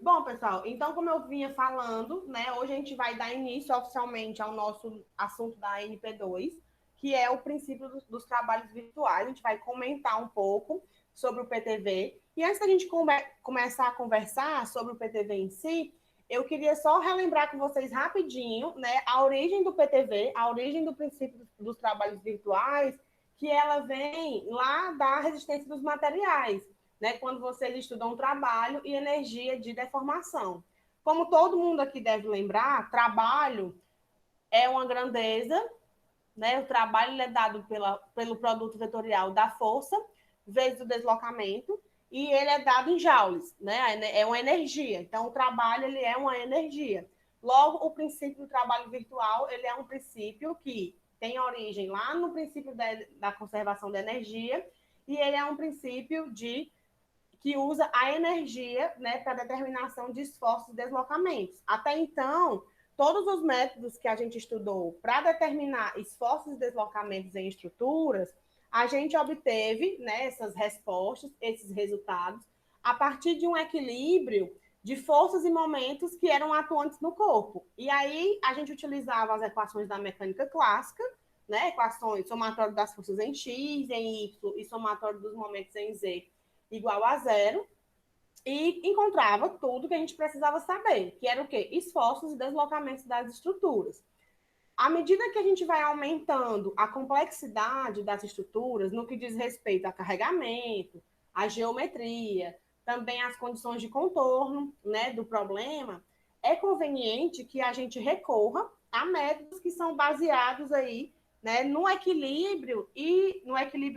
Bom, pessoal, então, como eu vinha falando, né, hoje a gente vai dar início oficialmente ao nosso assunto da NP2, que é o princípio dos trabalhos virtuais. A gente vai comentar um pouco sobre o PTV. E antes da gente começar a conversar sobre o PTV em si, eu queria só relembrar com vocês rapidinho, né, a origem do PTV, a origem do princípio dos trabalhos virtuais, que ela vem lá da resistência dos materiais, né, quando vocês estudam trabalho e energia de deformação. Como todo mundo aqui deve lembrar, trabalho é uma grandeza, né? O trabalho é dado pelo produto vetorial da força vezes o deslocamento, e ele é dado em joules, né? É uma energia. Então, o trabalho ele é uma energia. Logo, o princípio do trabalho virtual ele é um princípio que tem origem lá no princípio da conservação da energia, e ele é um princípio que usa a energia, né, para determinação de esforços e deslocamentos. Até então, todos os métodos que a gente estudou para determinar esforços e deslocamentos em estruturas, a gente obteve, né, essas respostas, esses resultados, a partir de um equilíbrio de forças e momentos que eram atuantes no corpo. E aí a gente utilizava as equações da mecânica clássica, né, equações somatório das forças em x, em y e somatório dos momentos em z igual a zero, e encontrava tudo que a gente precisava saber, que era o quê? Esforços e deslocamentos das estruturas. À medida que a gente vai aumentando a complexidade das estruturas, no que diz respeito a carregamento, a geometria, também as condições de contorno, né, do problema, é conveniente que a gente recorra a métodos que são baseados aí, né, no equilíbrio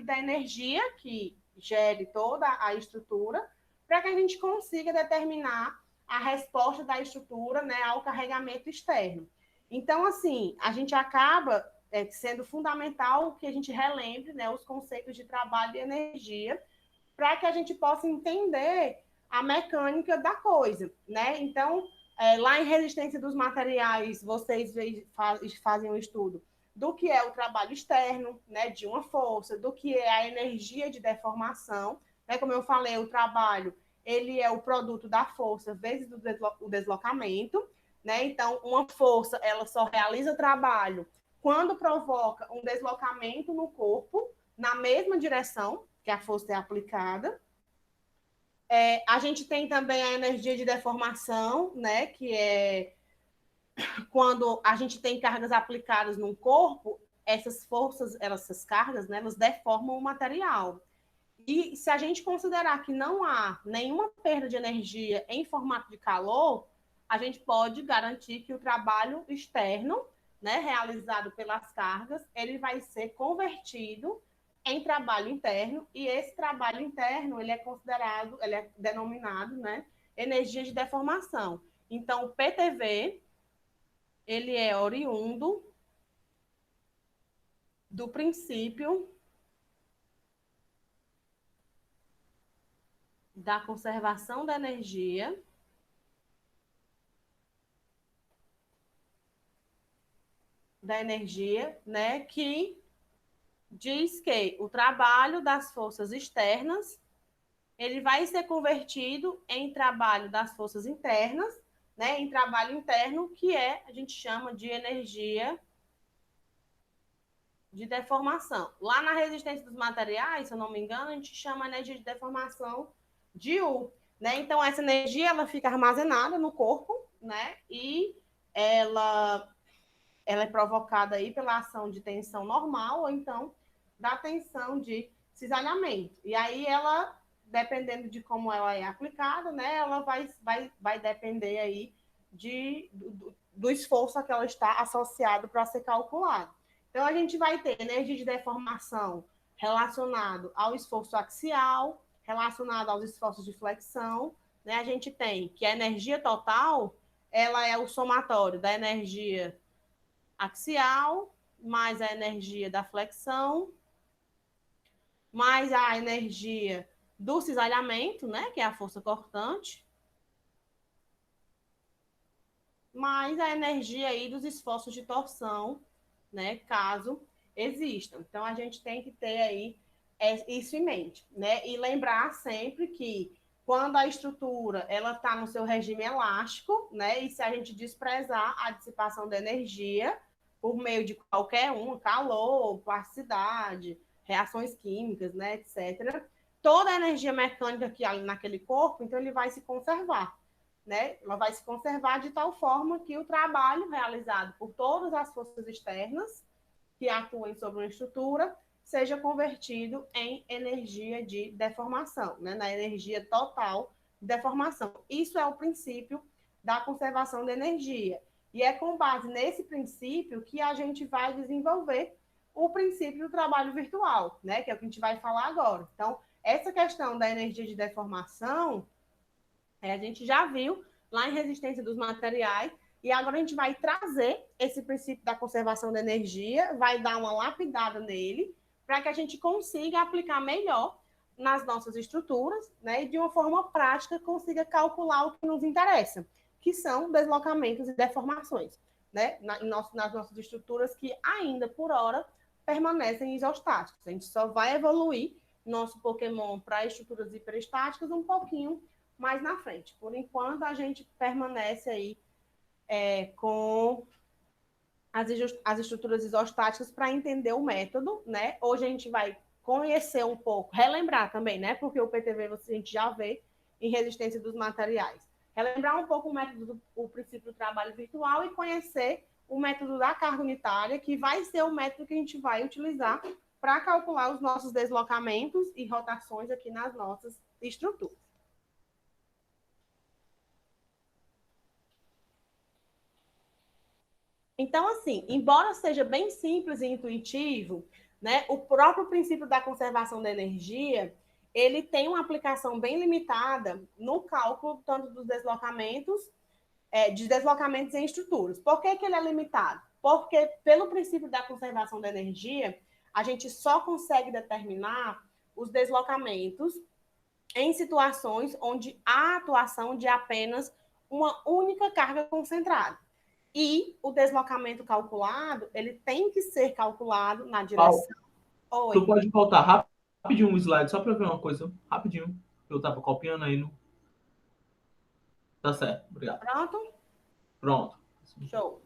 da energia que gere toda a estrutura, para que a gente consiga determinar a resposta da estrutura, né, ao carregamento externo. Então, assim, a gente acaba sendo fundamental que a gente relembre, né, os conceitos de trabalho e energia, para que a gente possa entender a mecânica da coisa, né? Então, lá em resistência dos materiais, vocês fazem um estudo do que é o trabalho externo, né, de uma força, do que é a energia de deformação, né? Como eu falei, o trabalho ele é o produto da força vezes o deslocamento, né? Então, uma força ela só realiza trabalho quando provoca um deslocamento no corpo na mesma direção que a força é aplicada. A gente tem também a energia de deformação, né? Que é quando a gente tem cargas aplicadas no corpo, essas forças, essas cargas, né, elas deformam o material. E se a gente considerar que não há nenhuma perda de energia em formato de calor, a gente pode garantir que o trabalho externo, né, realizado pelas cargas, ele vai ser convertido em trabalho interno, e esse trabalho interno ele é considerado, ele é denominado, né, energia de deformação. Então, o PTV ele é oriundo do princípio da conservação da energia né, que diz que o trabalho das forças externas ele vai ser convertido em trabalho das forças internas, né, em trabalho interno, que a gente chama de energia de deformação. Lá na resistência dos materiais, se eu não me engano, a gente chama a energia de deformação de U, né? Então, essa energia ela fica armazenada no corpo, né? E ela é provocada aí pela ação de tensão normal ou então da tensão de cisalhamento. E aí ela, dependendo de como ela é aplicada, né, ela vai depender aí do esforço a que ela está associado para ser calculado. Então, a gente vai ter energia de deformação relacionado ao esforço axial, relacionado aos esforços de flexão, né? A gente tem que a energia total, ela é o somatório da energia axial, mais a energia da flexão, mais a energia do cisalhamento, né, que é a força cortante, mais a energia aí dos esforços de torção, né, caso existam. Então, a gente tem que ter aí isso em mente, né, e lembrar sempre que quando a estrutura ela está no seu regime elástico, né? E se a gente desprezar a dissipação da energia por meio de qualquer calor, plasticidade, reações químicas, né, etc., toda a energia mecânica que há naquele corpo, então ele vai se conservar, né? Ela vai se conservar de tal forma que o trabalho realizado por todas as forças externas que atuem sobre uma estrutura seja convertido em energia de deformação, né? Na energia total de deformação. Isso é o princípio da conservação da energia. E é com base nesse princípio que a gente vai desenvolver o princípio do trabalho virtual, né? Que é o que a gente vai falar agora. Então, essa questão da energia de deformação, a gente já viu lá em resistência dos materiais, e agora a gente vai trazer esse princípio da conservação da energia, vai dar uma lapidada nele, para que a gente consiga aplicar melhor nas nossas estruturas, né, e de uma forma prática consiga calcular o que nos interessa, que são deslocamentos e deformações, né, nas nossas estruturas que ainda, por hora, permanecem isostáticas. A gente só vai evoluir nosso Pokémon para estruturas hiperestáticas um pouquinho mais na frente. Por enquanto, a gente permanece aí com as estruturas isostáticas para entender o método, né? Hoje a gente vai conhecer um pouco, relembrar também, né? Porque o PTV a gente já vê em resistência dos materiais. Relembrar um pouco o método, o princípio do trabalho virtual e conhecer o método da carga unitária, que vai ser o método que a gente vai utilizar para calcular os nossos deslocamentos e rotações aqui nas nossas estruturas. Então, assim, embora seja bem simples e intuitivo, né, o próprio princípio da conservação da energia, ele tem uma aplicação bem limitada no cálculo tanto dos deslocamentos, de deslocamentos em estruturas. Por que ele é limitado? Porque, pelo princípio da conservação da energia, a gente só consegue determinar os deslocamentos em situações onde há atuação de apenas uma única carga concentrada. E o deslocamento calculado, ele tem que ser calculado na direção... Tu pode voltar rapidinho um slide, só para ver uma coisa, rapidinho. Eu estava copiando aí no... Tá certo, obrigado. Pronto? Pronto. Show.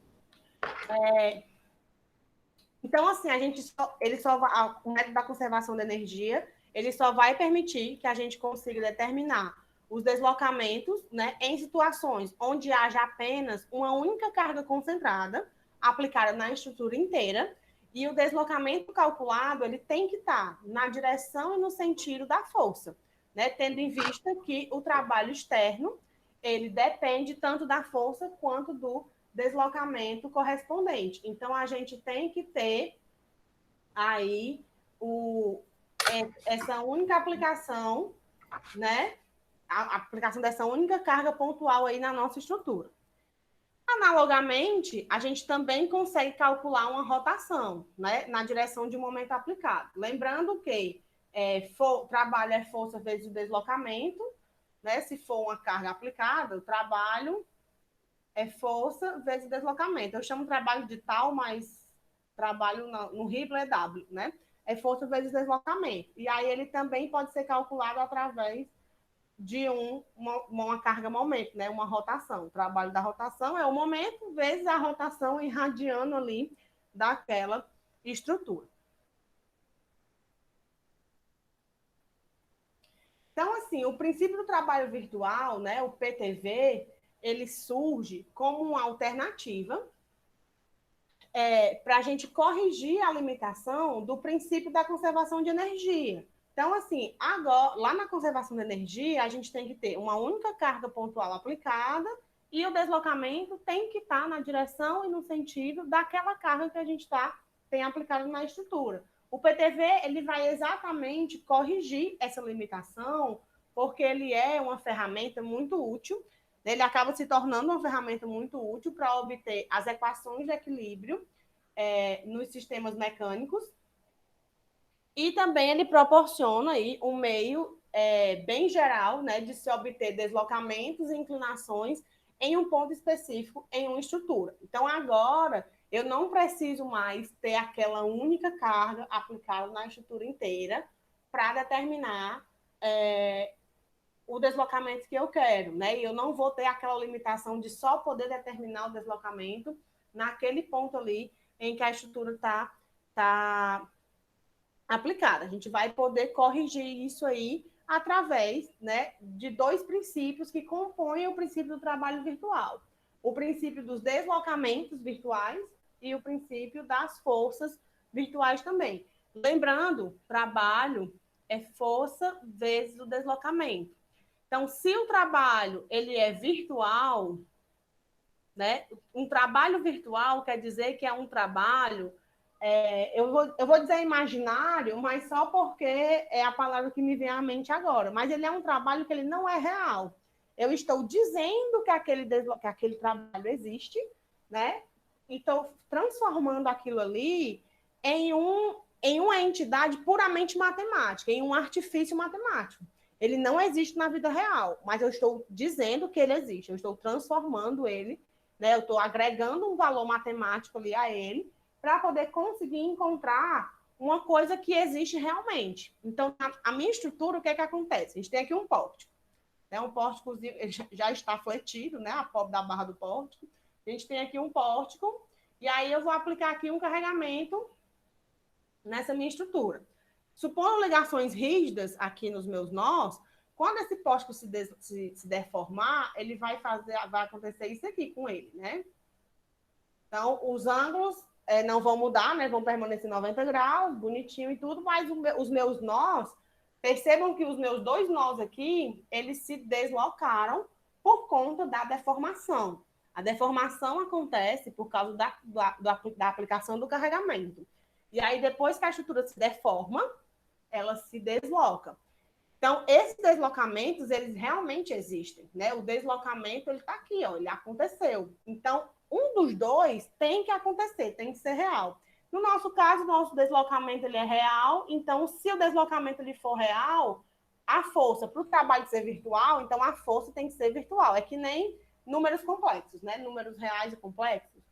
Então, assim, o método da conservação da energia, ele só vai permitir que a gente consiga determinar os deslocamentos, né, em situações onde haja apenas uma única carga concentrada aplicada na estrutura inteira, e o deslocamento calculado ele tem que estar na direção e no sentido da força, né, tendo em vista que o trabalho externo ele depende tanto da força quanto do deslocamento correspondente. Então, a gente tem que ter aí essa única aplicação, né? A aplicação dessa única carga pontual aí na nossa estrutura. Analogamente, a gente também consegue calcular uma rotação, né, na direção de um momento aplicado. Lembrando que trabalho é força vezes o deslocamento, né? Se for uma carga aplicada, o trabalho é força vezes deslocamento. Eu chamo trabalho de tal, mas trabalho no Ribble é W, né? É força vezes deslocamento. E aí ele também pode ser calculado através de uma carga momento, né? Uma rotação. O trabalho da rotação é o momento vezes a rotação irradiando ali daquela estrutura. Então, assim, o princípio do trabalho virtual, né, o PTV, ele surge como uma alternativa para a gente corrigir a limitação do princípio da conservação de energia. Então, assim, agora, lá na conservação de energia, a gente tem que ter uma única carga pontual aplicada e o deslocamento tem que estar na direção e no sentido daquela carga que a gente tem aplicado na estrutura. O PTV ele vai exatamente corrigir essa limitação, porque ele é uma ferramenta muito útil, ele acaba se tornando uma ferramenta muito útil para obter as equações de equilíbrio nos sistemas mecânicos, e também ele proporciona aí um meio bem geral, né, de se obter deslocamentos e inclinações em um ponto específico em uma estrutura. Então, agora, eu não preciso mais ter aquela única carga aplicada na estrutura inteira para determinar o deslocamento que eu quero, né? E eu não vou ter aquela limitação de só poder determinar o deslocamento naquele ponto ali em que a estrutura tá aplicada. A gente vai poder corrigir isso aí através, né, de dois princípios que compõem o princípio do trabalho virtual. O princípio dos deslocamentos virtuais e o princípio das forças virtuais também. Lembrando, trabalho é força vezes o deslocamento. Então, se o trabalho ele é virtual, né, um trabalho virtual quer dizer que é um trabalho, eu vou dizer imaginário, mas só porque é a palavra que me vem à mente agora. Mas ele é um trabalho que ele não é real. Eu estou dizendo que aquele trabalho existe, né? E estou transformando aquilo ali em uma entidade puramente matemática, em um artifício matemático. Ele não existe na vida real, mas eu estou dizendo que ele existe, eu estou transformando ele, né? Eu estou agregando um valor matemático ali a ele para poder conseguir encontrar uma coisa que existe realmente. Então, a minha estrutura, o que é que acontece? A gente tem aqui um pórtico. Né? Um pórtico já está fletido, né? A pobre da barra do pórtico. A gente tem aqui um pórtico, e aí eu vou aplicar aqui um carregamento nessa minha estrutura. Supondo ligações rígidas aqui nos meus nós, quando esse pórtico se deformar, ele vai acontecer isso aqui com ele, né? Então, os ângulos não vão mudar, né? Vão permanecer 90 graus, bonitinho e tudo, mas os meus nós, percebam que os meus dois nós aqui, eles se deslocaram por conta da deformação. A deformação acontece por causa da aplicação do carregamento. E aí, depois que a estrutura se deforma, ela se desloca. Então, esses deslocamentos, eles realmente existem, né? O deslocamento, ele está aqui, ó, ele aconteceu. Então, um dos dois tem que acontecer, tem que ser real. No nosso caso, o nosso deslocamento, ele é real, então, se o deslocamento ele for real, a força, para o trabalho ser virtual, então a força tem que ser virtual. É que nem números complexos, né? Números reais e complexos.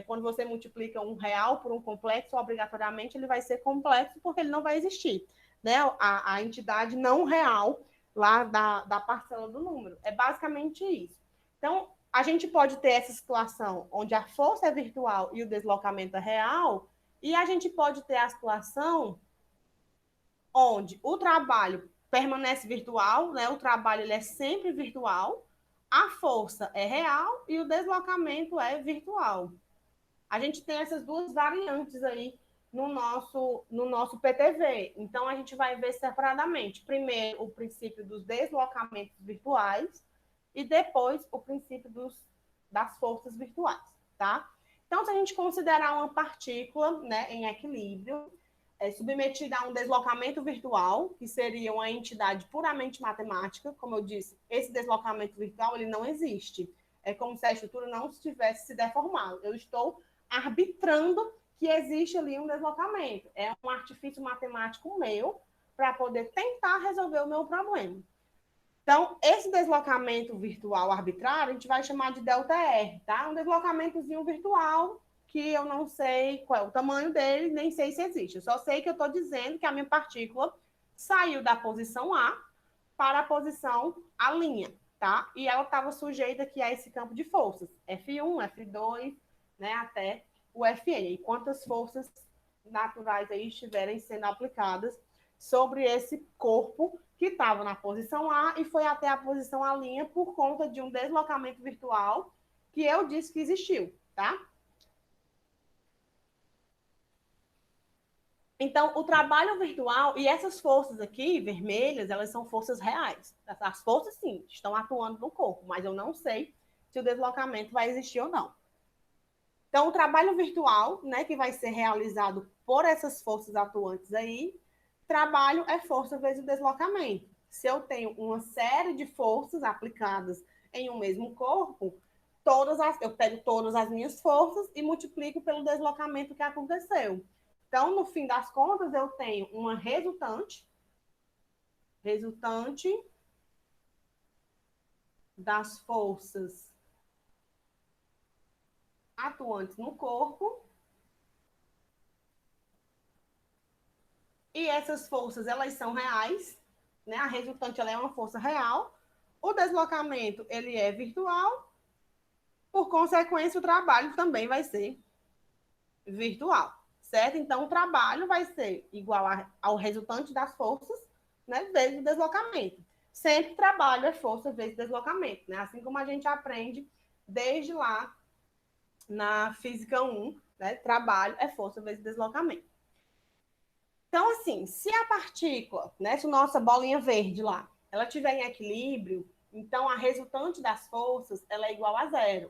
Quando você multiplica um real por um complexo, obrigatoriamente ele vai ser complexo porque ele não vai existir, né, a entidade não real lá da parcela do número. É basicamente isso. Então, a gente pode ter essa situação onde a força é virtual e o deslocamento é real, e a gente pode ter a situação onde o trabalho permanece virtual, né? O trabalho ele é sempre virtual, a força é real e o deslocamento é virtual. A gente tem essas duas variantes aí no nosso PTV. Então, a gente vai ver separadamente. Primeiro, o princípio dos deslocamentos virtuais e depois o princípio das forças virtuais, tá? Então, se a gente considerar uma partícula, né, em equilíbrio, submetida a um deslocamento virtual, que seria uma entidade puramente matemática, como eu disse, esse deslocamento virtual ele não existe. É como se a estrutura não estivesse se deformando. Eu estou arbitrando que existe ali um deslocamento. É um artifício matemático meu para poder tentar resolver o meu problema. Então, esse deslocamento virtual arbitrário, a gente vai chamar de ΔR, tá? Um deslocamentozinho virtual que eu não sei qual é o tamanho dele, nem sei se existe. Eu só sei que eu estou dizendo que a minha partícula saiu da posição A para a posição A', tá? E ela estava sujeita aqui a esse campo de forças, F1, F2, né, até o Fn. E quantas forças naturais aí estiverem sendo aplicadas sobre esse corpo que estava na posição A e foi até a posição A' por conta de um deslocamento virtual que eu disse que existiu, tá? Então, o trabalho virtual e essas forças aqui, vermelhas, elas são forças reais. As forças, sim, estão atuando no corpo, mas eu não sei se o deslocamento vai existir ou não. Então, o trabalho virtual, né, que vai ser realizado por essas forças atuantes aí, trabalho é força vezes o deslocamento. Se eu tenho uma série de forças aplicadas em um mesmo corpo, eu pego todas as minhas forças e multiplico pelo deslocamento que aconteceu. Então, no fim das contas, eu tenho uma resultante das forças atuantes no corpo. E essas forças, elas são reais, né? A resultante ela é uma força real, o deslocamento ele é virtual, por consequência, o trabalho também vai ser virtual, certo? Então, o trabalho vai ser igual ao resultante das forças, né, vezes o deslocamento. Sempre trabalho é força vezes deslocamento, né? Assim como a gente aprende desde lá na Física 1, né? Trabalho é força vezes deslocamento. Então, assim, se a partícula, né, se a nossa bolinha verde lá, ela estiver em equilíbrio, então a resultante das forças ela é igual a zero.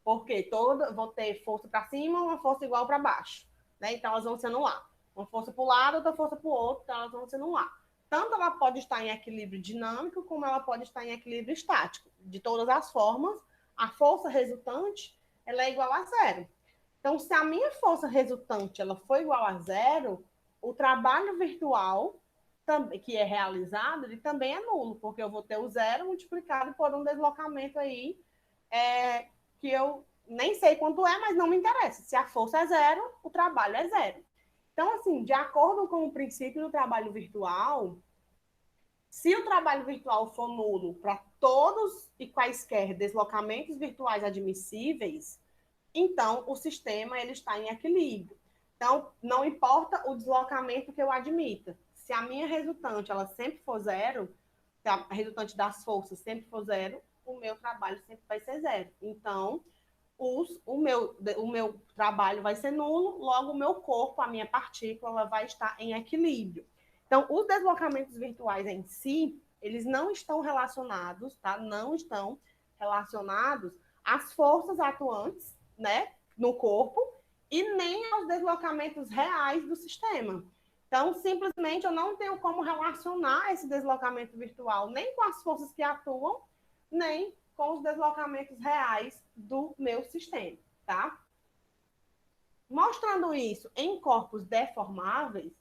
Porque vou ter força para cima, uma força igual para baixo. Né? Então, elas vão se anular. Uma força para o lado, outra força para o outro, então elas vão se anular. Tanto ela pode estar em equilíbrio dinâmico, como ela pode estar em equilíbrio estático. De todas as formas, a força resultante ela é igual a zero. Então, se a minha força resultante ela for igual a zero, o trabalho virtual que é realizado, ele também é nulo, porque eu vou ter o zero multiplicado por um deslocamento aí que eu nem sei quanto é, mas não me interessa. Se a força é zero, o trabalho é zero. Então, assim, de acordo com o princípio do trabalho virtual, se o trabalho virtual for nulo para todos e quaisquer deslocamentos virtuais admissíveis, então o sistema ele está em equilíbrio. Então, não importa o deslocamento que eu admita. Se a minha resultante ela sempre for zero, se a resultante das forças sempre for zero, o meu trabalho sempre vai ser zero. Então, o meu trabalho vai ser nulo, logo o meu corpo, a minha partícula, ela vai estar em equilíbrio. Então, os deslocamentos virtuais em si, eles não estão relacionados, tá? Não estão relacionados às forças atuantes, né, no corpo e nem aos deslocamentos reais do sistema. Então, simplesmente eu não tenho como relacionar esse deslocamento virtual nem com as forças que atuam, nem com os deslocamentos reais do meu sistema, tá? Mostrando isso em corpos deformáveis,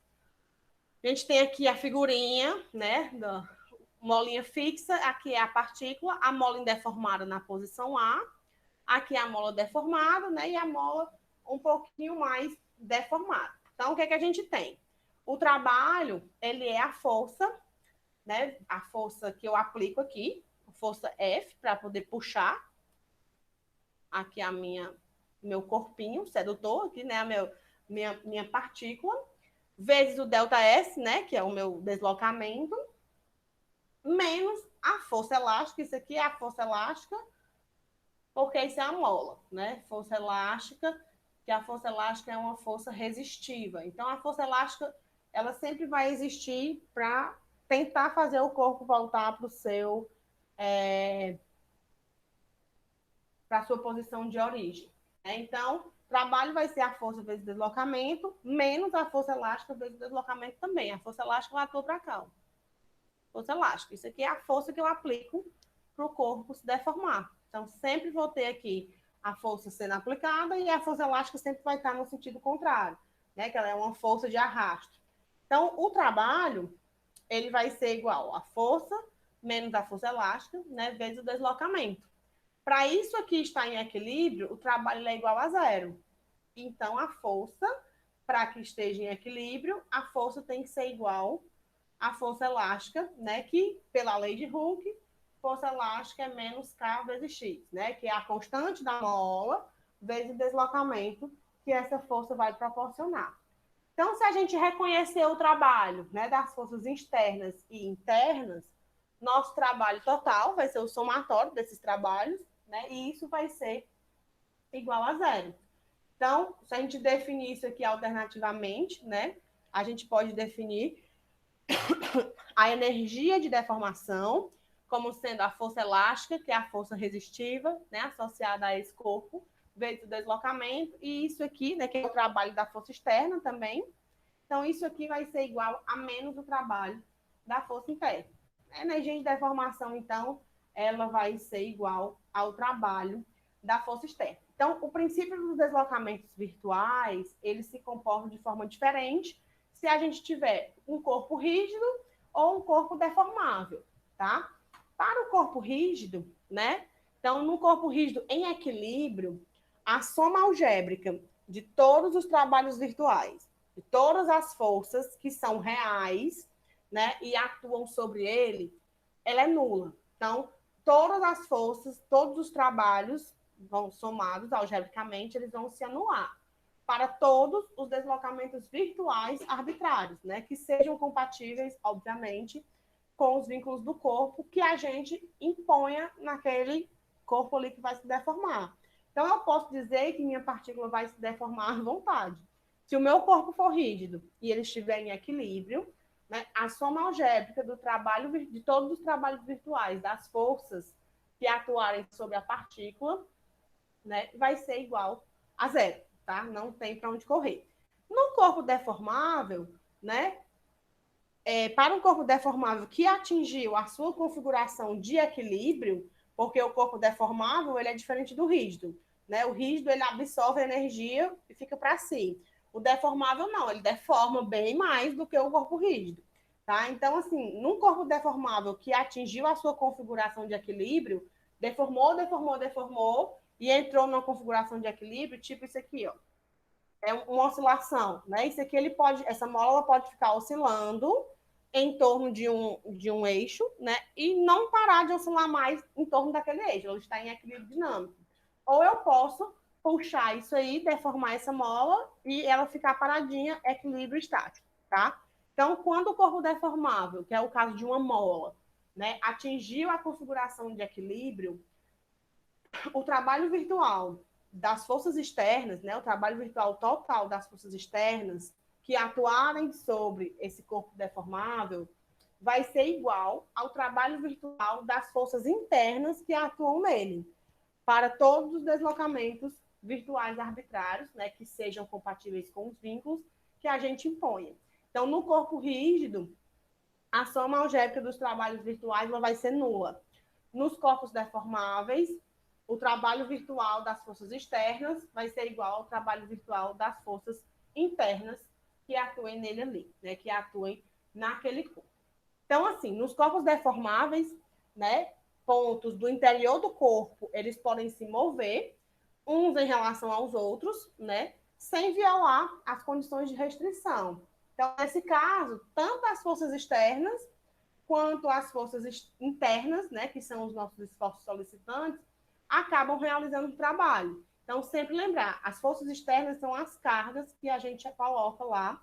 a gente tem aqui a figurinha, né, da molinha fixa, aqui é a partícula, a mola indeformada na posição A, aqui é a mola deformada, né, e a mola um pouquinho mais deformada. Então, o que é que a gente tem? O trabalho, ele é a força, né, a força que eu aplico aqui, a força F, para poder puxar aqui meu corpinho sedutor, aqui, né, minha partícula, vezes o ΔS, né, que é o meu deslocamento, menos a força elástica, isso aqui é a força elástica, porque isso é a mola, né? Força elástica, que a força elástica é uma força resistiva. Então, a força elástica, ela sempre vai existir para tentar fazer o corpo voltar para a sua posição de origem. Né? Então, trabalho vai ser a força vezes deslocamento, menos a força elástica vezes deslocamento também. A força elástica ela atua para cá. Força elástica. Isso aqui é a força que eu aplico para o corpo se deformar. Então, sempre vou ter aqui a força sendo aplicada e a força elástica sempre vai estar no sentido contrário, né? Que ela é uma força de arrasto. Então, o trabalho, ele vai ser igual a força menos a força elástica, né? Vezes o deslocamento. Para isso aqui estar em equilíbrio, o trabalho é igual a zero. Então, a força, para que esteja em equilíbrio, a força tem que ser igual à força elástica, né? Que, pela lei de Hooke, força elástica é menos K vezes X, né? Que é a constante da mola vezes o deslocamento que essa força vai proporcionar. Então, se a gente reconhecer o trabalho, né, das forças externas e internas, nosso trabalho total vai ser o somatório desses trabalhos, né? E isso vai ser igual a zero. Então, se a gente definir isso aqui alternativamente, né? A gente pode definir a energia de deformação como sendo a força elástica, que é a força resistiva, né? Associada a esse corpo, vezes o deslocamento, e isso aqui, né? Que é o trabalho da força externa também. Então, isso aqui vai ser igual a menos o trabalho da força interna. A energia de deformação, então, ela vai ser igual ao trabalho da força externa. Então, o princípio dos deslocamentos virtuais, eles se comportam de forma diferente se a gente tiver um corpo rígido ou um corpo deformável, tá? Para o corpo rígido, né? Então, no corpo rígido em equilíbrio, a soma algébrica de todos os trabalhos virtuais, de todas as forças que são reais, né, e atuam sobre ele, ela é nula. Então, todas as forças, todos os trabalhos vão somados algebricamente, eles vão se anular para todos os deslocamentos virtuais arbitrários, né, que sejam compatíveis, obviamente, com os vínculos do corpo que a gente imponha naquele corpo ali que vai se deformar. Então, eu posso dizer que minha partícula vai se deformar à vontade. Se o meu corpo for rígido e ele estiver em equilíbrio, né, a soma algébrica do trabalho, de todos os trabalhos virtuais, das forças que atuarem sobre a partícula, né, vai ser igual a zero, tá? Não tem para onde correr. No corpo deformável, né, para um corpo deformável que atingiu a sua configuração de equilíbrio, porque o corpo deformável ele é diferente do rígido, né? O rígido ele absorve energia e fica para si. O deformável não, ele deforma bem mais do que o corpo rígido, tá? Então, assim, num corpo deformável que atingiu a sua configuração de equilíbrio, deformou e entrou numa configuração de equilíbrio, tipo isso aqui, ó. É uma oscilação, né? Isso aqui essa mola pode ficar oscilando em torno de um eixo, né? E não parar de oscilar mais em torno daquele eixo, ela está em equilíbrio dinâmico. Ou eu posso puxar isso aí, deformar essa mola e ela ficar paradinha, equilíbrio estático, tá? Então, quando o corpo deformável, que é o caso de uma mola, né, atingiu a configuração de equilíbrio, o trabalho virtual das forças externas, né, o trabalho virtual total das forças externas que atuarem sobre esse corpo deformável vai ser igual ao trabalho virtual das forças internas que atuam nele, para todos os deslocamentos virtuais arbitrários, né, que sejam compatíveis com os vínculos que a gente impõe. Então, no corpo rígido, a soma algébrica dos trabalhos virtuais ela vai ser nula. Nos corpos deformáveis, o trabalho virtual das forças externas vai ser igual ao trabalho virtual das forças internas que atuem nele ali, né, que atuem naquele corpo. Então, assim, nos corpos deformáveis, né, pontos do interior do corpo, eles podem se mover uns em relação aos outros, né, sem violar as condições de restrição. Então, nesse caso, tanto as forças externas quanto as forças internas, né, que são os nossos esforços solicitantes, acabam realizando o trabalho. Então, sempre lembrar, as forças externas são as cargas que a gente coloca lá.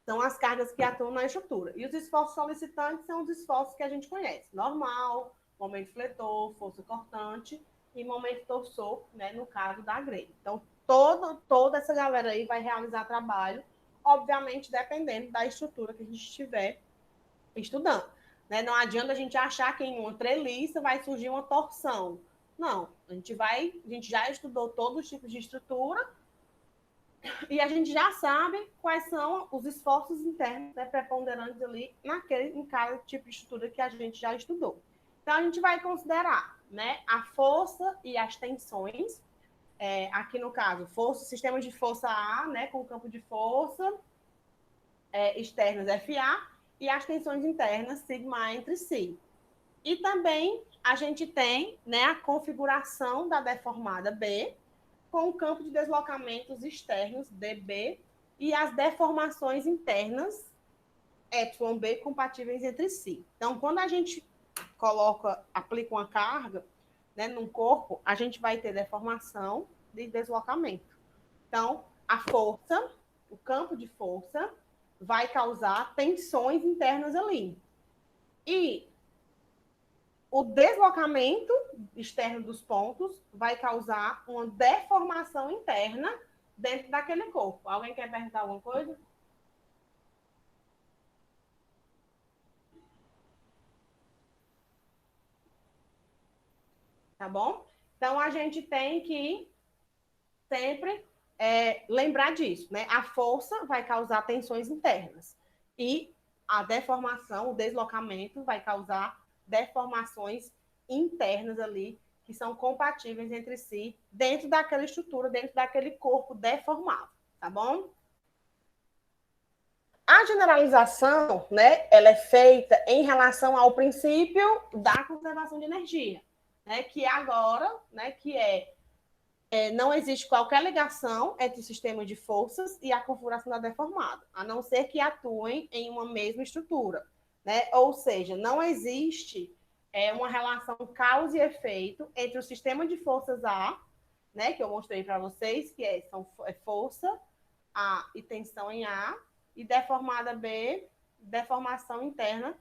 São as cargas que atuam na estrutura. E os esforços solicitantes são os esforços que a gente conhece. Normal, momento fletor, força cortante e momento torsor, né, no caso da grelha. Então, toda essa galera aí vai realizar trabalho, obviamente, dependendo da estrutura que a gente estiver estudando. Né? Não adianta a gente achar que em uma treliça vai surgir uma torção. Não, a gente já estudou todos os tipos de estrutura e a gente já sabe quais são os esforços internos, né, preponderantes ali em cada tipo de estrutura que a gente já estudou. Então, a gente vai considerar, né, a força e as tensões, aqui no caso, sistema de força A, né, com campo de força externas FA, e as tensões internas sigma entre si. E também a gente tem, né, a configuração da deformada B, com o campo de deslocamentos externos, DB, e as deformações internas, εB, compatíveis entre si. Então, quando a gente aplica uma carga, né, num corpo, a gente vai ter deformação de deslocamento. Então, a força, o campo de força, vai causar tensões internas ali. E o deslocamento externo dos pontos vai causar uma deformação interna dentro daquele corpo. Alguém quer perguntar alguma coisa? Tá bom? Então, a gente tem que sempre lembrar disso, né? A força vai causar tensões internas e a deformação, o deslocamento vai causar deformações internas ali que são compatíveis entre si dentro daquela estrutura, dentro daquele corpo deformado, tá bom? A generalização, né, ela é feita em relação ao princípio da conservação de energia, né, que é agora, né, que é não existe qualquer ligação entre o sistema de forças e a configuração da deformada, a não ser que atuem em uma mesma estrutura, né? Ou seja, não existe uma relação causa e efeito entre o sistema de forças A, né, que eu mostrei para vocês, que é força A e tensão em A, e deformada B, deformação interna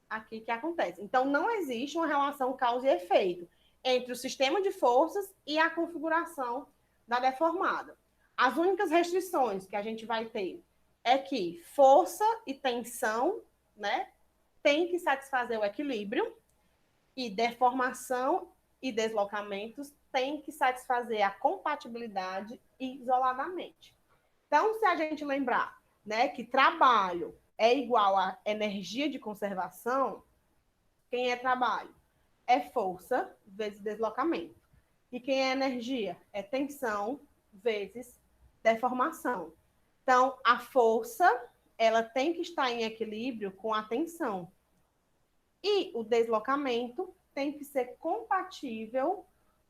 aqui que acontece. Então, não existe uma relação causa e efeito entre o sistema de forças e a configuração da deformada. As únicas restrições que a gente vai ter é que força e tensão, né, tem que satisfazer o equilíbrio, e deformação e deslocamentos tem que satisfazer a compatibilidade isoladamente. Então, se a gente lembrar, né, que trabalho é igual a energia de conservação, quem é trabalho? É força vezes deslocamento. E quem é energia? É tensão vezes deformação. Então, a força, ela tem que estar em equilíbrio com a tensão. E o deslocamento tem que ser compatível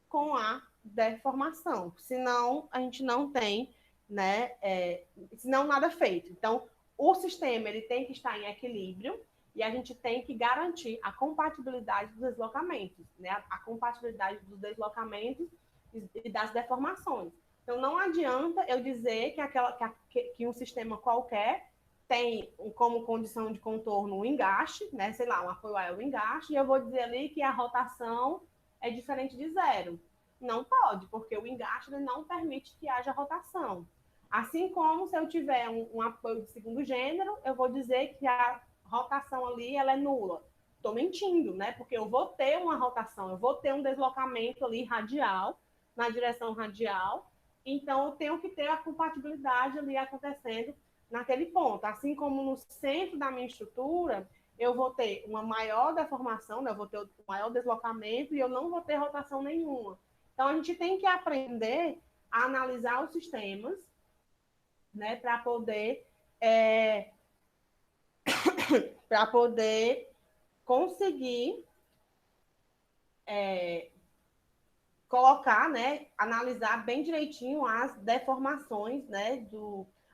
com a deformação. Senão, a gente não tem, né? Senão, nada feito. Então, o sistema ele tem que estar em equilíbrio e a gente tem que garantir a compatibilidade dos deslocamentos, né? A compatibilidade dos deslocamentos e das deformações. Então, não adianta eu dizer que um sistema qualquer tem como condição de contorno um engaste, né? Sei lá, um apoio é um engaste, e eu vou dizer ali que a rotação é diferente de zero. Não pode, porque o engaste não permite que haja rotação. Assim como se eu tiver um apoio de segundo gênero, eu vou dizer que a rotação ali ela é nula. Estou mentindo, né? Porque eu vou ter uma rotação, eu vou ter um deslocamento ali radial, na direção radial, então eu tenho que ter a compatibilidade ali acontecendo naquele ponto. Assim como no centro da minha estrutura, eu vou ter uma maior deformação, né? Eu vou ter um maior deslocamento e eu não vou ter rotação nenhuma. Então, a gente tem que aprender a analisar os sistemas, né, para poder conseguir colocar, né, analisar bem direitinho as deformações, né,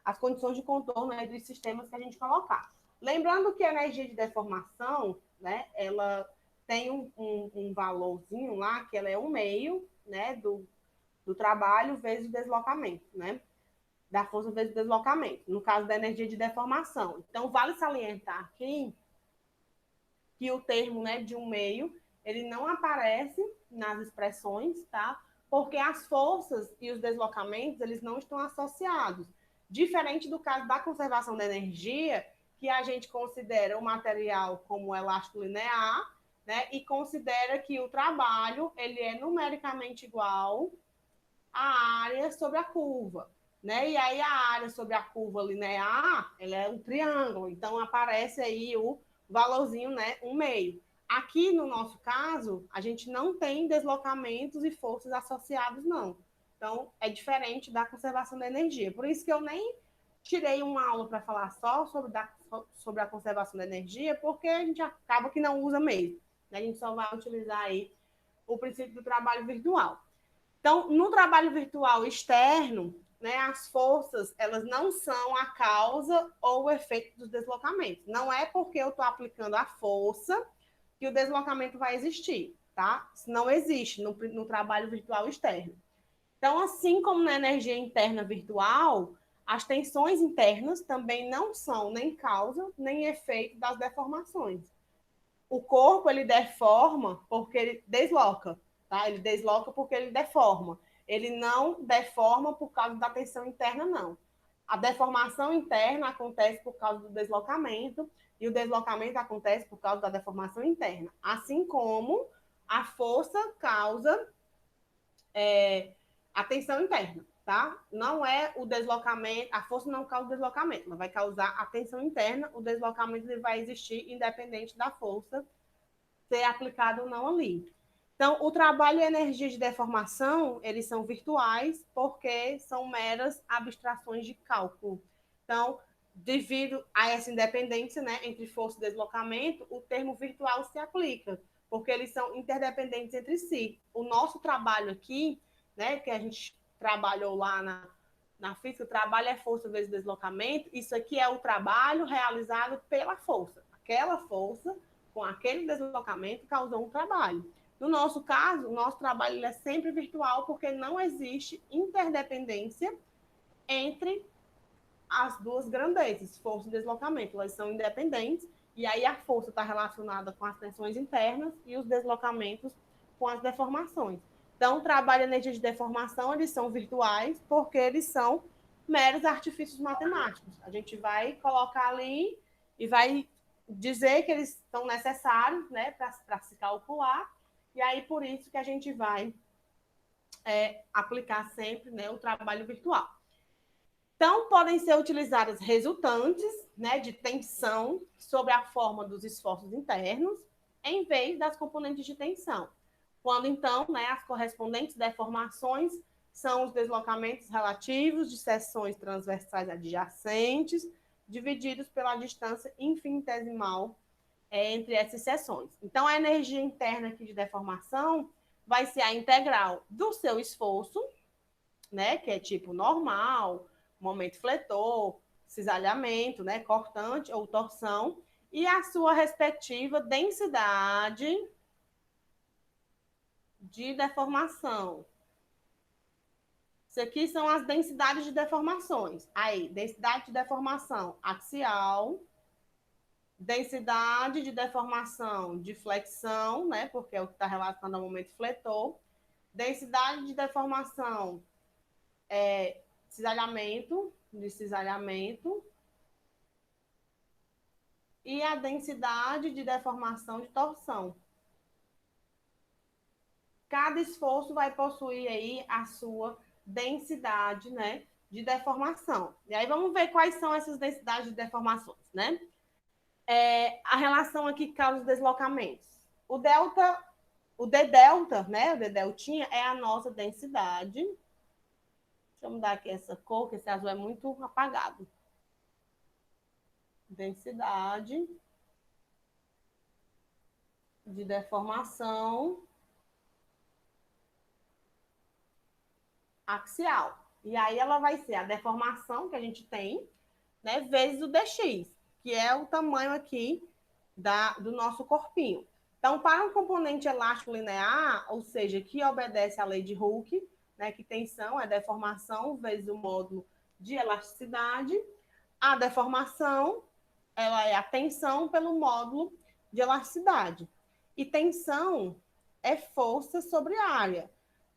as condições de contorno, né, dos sistemas que a gente colocar. Lembrando que a energia de deformação, né, ela tem um valorzinho lá, que ela é 1/2, né, do trabalho vezes o deslocamento, né, da força vezes o deslocamento, no caso da energia de deformação. Então, vale salientar aqui que o termo, né, de 1/2, ele não aparece nas expressões, tá? Porque as forças e os deslocamentos, eles não estão associados. Diferente do caso da conservação da energia, que a gente considera o material como elástico linear, né? E considera que o trabalho, ele é numericamente igual à área sobre a curva, né? E aí a área sobre a curva linear, ela é um triângulo, então aparece aí o valorzinho, né, 1/2. Aqui no nosso caso, a gente não tem deslocamentos e forças associados, não. Então, é diferente da conservação da energia. Por isso que eu nem tirei uma aula para falar só sobre a conservação da energia, porque a gente acaba que não usa mesmo. A gente só vai utilizar aí o princípio do trabalho virtual. Então, no trabalho virtual externo, né, as forças, elas não são a causa ou o efeito dos deslocamentos. Não é porque eu estou aplicando a força que o deslocamento vai existir, tá? Isso não existe no trabalho virtual externo. Então, assim como na energia interna virtual, as tensões internas também não são nem causa nem efeito das deformações. O corpo, ele deforma porque ele desloca, tá? Ele desloca porque ele deforma. Ele não deforma por causa da tensão interna, não. A deformação interna acontece por causa do deslocamento e o deslocamento acontece por causa da deformação interna. Assim como a força causa a tensão interna, tá? Não é o deslocamento, a força não causa o deslocamento, ela vai causar a tensão interna, o deslocamento ele vai existir independente da força ser aplicado ou não ali. Então, o trabalho e a energia de deformação, eles são virtuais porque são meras abstrações de cálculo. Então, devido a essa independência, né, entre força e deslocamento, o termo virtual se aplica, porque eles são interdependentes entre si. O nosso trabalho aqui, né, que a gente trabalhou lá na física, o trabalho é força vezes deslocamento, isso aqui é o trabalho realizado pela força. Aquela força, com aquele deslocamento, causou um trabalho. No nosso caso, o nosso trabalho é sempre virtual, porque não existe interdependência entre as duas grandezas, força e deslocamento. Elas são independentes, e aí a força está relacionada com as tensões internas e os deslocamentos com as deformações. Então, o trabalho e energia de deformação, eles são virtuais, porque eles são meros artifícios matemáticos. A gente vai colocar ali e vai dizer que eles são necessários, né, para se calcular, e aí por isso que a gente vai aplicar sempre, né, o trabalho virtual. Então, podem ser utilizadas resultantes, né, de tensão sobre a forma dos esforços internos, em vez das componentes de tensão. Quando, então, né, as correspondentes deformações são os deslocamentos relativos de seções transversais adjacentes, divididos pela distância infinitesimal entre essas seções. Então, a energia interna aqui de deformação vai ser a integral do seu esforço, né, que é tipo normal, momento fletor, cisalhamento, né, cortante ou torção, e a sua respectiva densidade de deformação. Isso aqui são as densidades de deformações. Aí, densidade de deformação axial, densidade de deformação de flexão, né, porque é o que está relacionado ao momento fletor, densidade de deformação cisalhamento, de cisalhamento, e a densidade de deformação de torção. Cada esforço vai possuir aí a sua densidade, né, de deformação. E aí vamos ver quais são essas densidades de deformações, né? A relação aqui que causa os deslocamentos. O delta, o d delta, né, o d deltinha é a nossa densidade. Deixa eu mudar aqui essa cor, que esse azul é muito apagado. Densidade de deformação axial. E aí ela vai ser a deformação que a gente tem, né, vezes o dx, que é o tamanho aqui do nosso corpinho. Então, para um componente elástico linear, ou seja, que obedece à lei de Hooke, né, que tensão é deformação vezes o módulo de elasticidade, a deformação ela é a tensão pelo módulo de elasticidade. E tensão é força sobre área.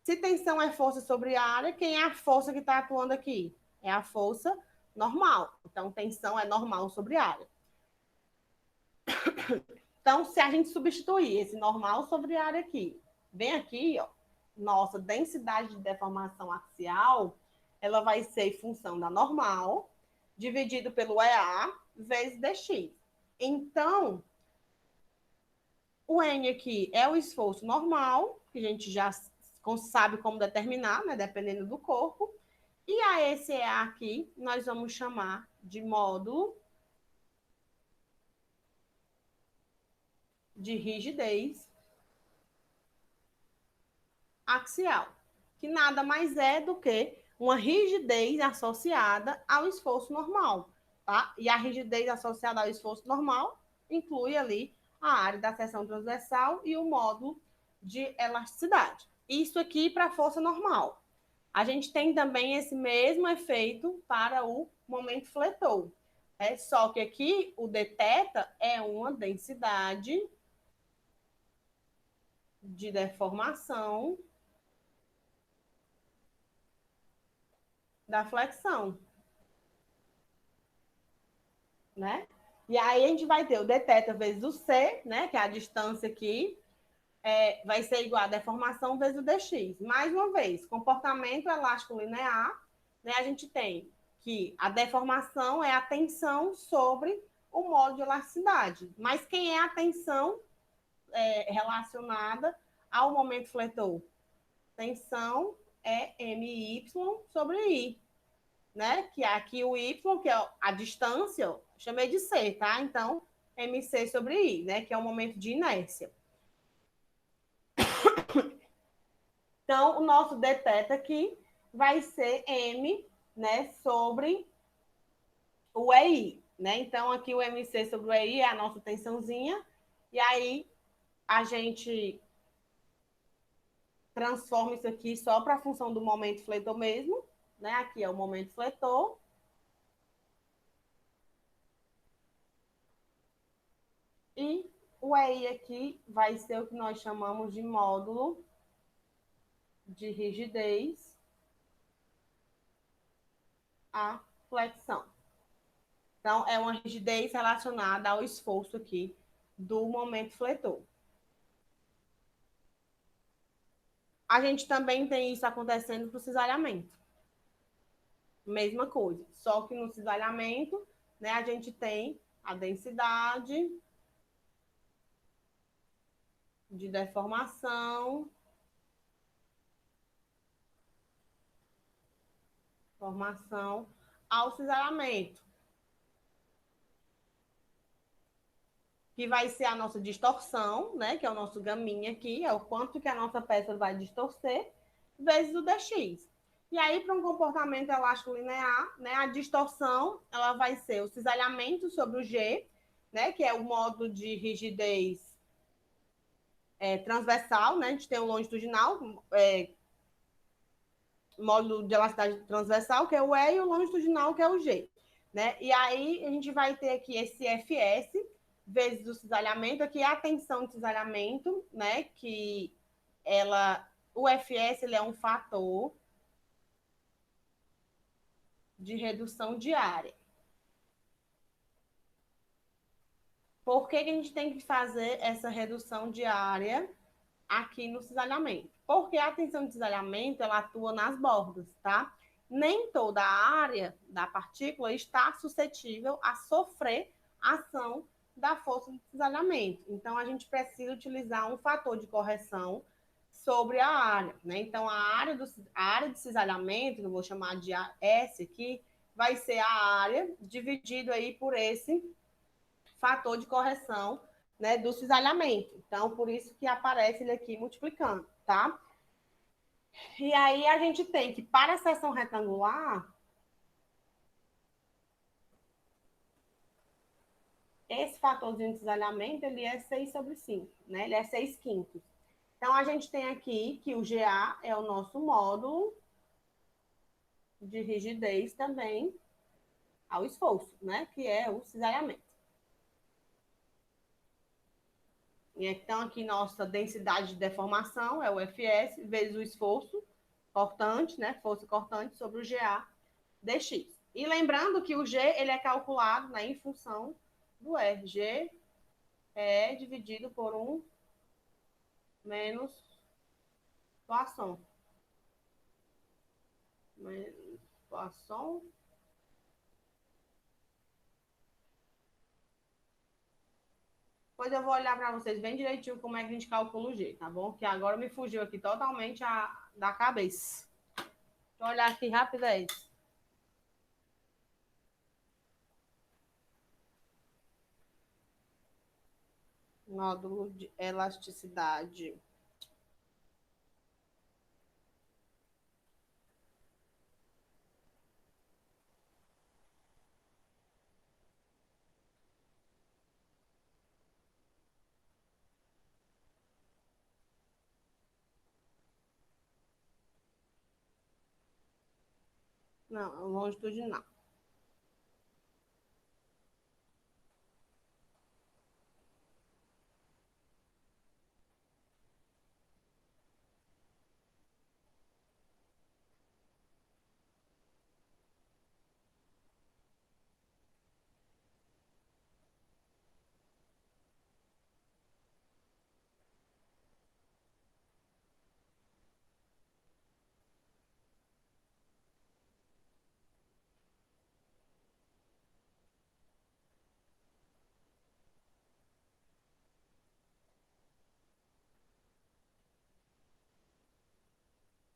Se tensão é força sobre área, quem é a força que está atuando aqui? É a força normal. Então, tensão é normal sobre área. Então, se a gente substituir esse normal sobre área aqui, vem aqui, ó, nossa densidade de deformação axial, ela vai ser função da normal, dividido pelo EA, vezes dx. Então, o N aqui é o esforço normal, que a gente já sabe como determinar, né, dependendo do corpo. E a esse EA aqui, nós vamos chamar de módulo de rigidez axial, que nada mais é do que uma rigidez associada ao esforço normal, tá? E a rigidez associada ao esforço normal inclui ali a área da seção transversal e o módulo de elasticidade. Isso aqui para a força normal. A gente tem também esse mesmo efeito para o momento fletor. Só que aqui o dθ é uma densidade de deformação da flexão, né? E aí a gente vai ter o dθ vezes o c, né, que é a distância aqui, vai ser igual a deformação vezes o dx. Mais uma vez, comportamento elástico linear, né, a gente tem que a deformação é a tensão sobre o módulo de elasticidade. Mas quem é a tensão relacionada ao momento fletor? Tensão é MY sobre I, né? Que aqui o Y, que é a distância, eu chamei de C, tá? Então, MC sobre I, né? Que é o momento de inércia. Então, o nosso deteta aqui vai ser M, né, sobre o EI, né? Então, aqui o MC sobre o EI é a nossa tensãozinha, e aí a gente transforma isso aqui só para a função do momento fletor mesmo, né? Aqui é o momento fletor. E o EI aqui vai ser o que nós chamamos de módulo de rigidez à flexão. Então, é uma rigidez relacionada ao esforço aqui do momento fletor. A gente também tem isso acontecendo para o cisalhamento. Mesma coisa, só que no cisalhamento, né, a gente tem a densidade de deformação, formação ao cisalhamento, que vai ser a nossa distorção, né, que é o nosso gaminho aqui, é o quanto que a nossa peça vai distorcer, vezes o dx. E aí, para um comportamento elástico linear, né, a distorção ela vai ser o cisalhamento sobre o G, né, que é o modo de rigidez transversal, né? A gente tem o longitudinal, módulo de elasticidade transversal, que é o E, e o longitudinal, que é o G. Né? E aí a gente vai ter aqui esse FS vezes o cisalhamento, aqui a tensão de cisalhamento, né? Que o FS ele é um fator de redução de área. Por que a gente tem que fazer essa redução de área aqui no cisalhamento? Porque a tensão de cisalhamento ela atua nas bordas, tá? Nem toda a área da partícula está suscetível a sofrer ação da força de cisalhamento. Então, a gente precisa utilizar um fator de correção sobre a área, né? Então, a área de cisalhamento, que eu vou chamar de S aqui, vai ser a área dividido aí por esse fator de correção, né, do cisalhamento. Então, por isso que aparece ele aqui multiplicando, tá? E aí a gente tem que, para a seção retangular, esse fatorzinho de cisalhamento, ele é 6 sobre 5, né? Ele é 6 quintos. Então, a gente tem aqui que o GA é o nosso módulo de rigidez também ao esforço, né? Que é o cisalhamento. Então, aqui nossa densidade de deformação é o Fs vezes o esforço cortante, né? Força cortante sobre o GA dx. E lembrando que o G ele é calculado, né, em função do R. G é dividido por 1 menos Poisson. Menos Poisson. Depois eu vou olhar para vocês bem direitinho como é que a gente calcula o G, tá bom? Que agora me fugiu aqui totalmente da cabeça. Deixa eu olhar aqui rapidez. Módulo de elasticidade. Não, longitudinal.